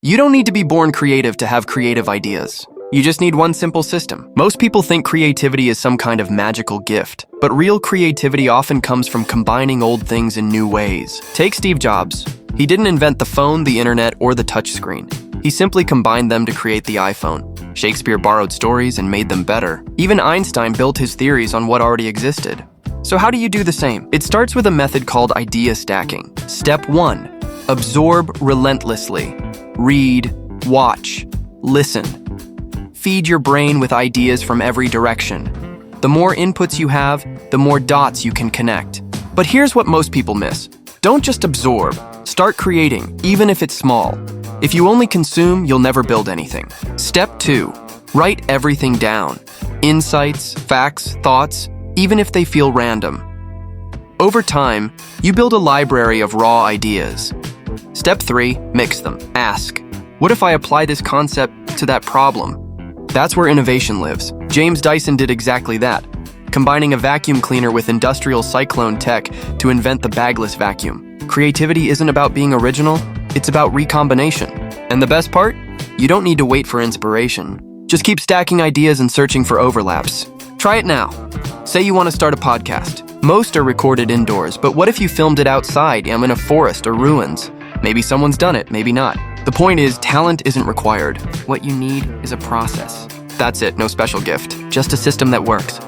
You don't need to be born creative to have creative ideas. You just need one simple system. Most people think creativity is some kind of magical gift, but real creativity often comes from combining old things in new ways. Take Steve Jobs. He didn't invent the phone, the internet, or the touchscreen. He simply combined them to create the iPhone. Shakespeare borrowed stories and made them better. Even Einstein built his theories on what already existed. So how do you do the same? It starts with a method called idea stacking. Step 1. Absorb relentlessly. Read, watch, listen. Feed your brain with ideas from every direction. The more inputs you have, the more dots you can connect. But here's what most people miss. Don't just absorb. Start creating, even if it's small. If you only consume, you'll never build anything. Step 2. Write everything down. Insights, facts, thoughts, even if they feel random. Over time, you build a library of raw ideas. Step 3. Mix them. Ask, what if I apply this concept to that problem? That's where innovation lives. James Dyson did exactly that, combining a vacuum cleaner with industrial cyclone tech to invent the bagless vacuum. Creativity isn't about being original, it's about recombination. And the best part? You don't need to wait for inspiration. Just keep stacking ideas and searching for overlaps. Try it now. Say you want to start a podcast. Most are recorded indoors, but what if you filmed it outside, in a forest or ruins? Maybe someone's done it, maybe not. The point is, talent isn't required. What you need is a process. That's it, no special gift. Just a system that works.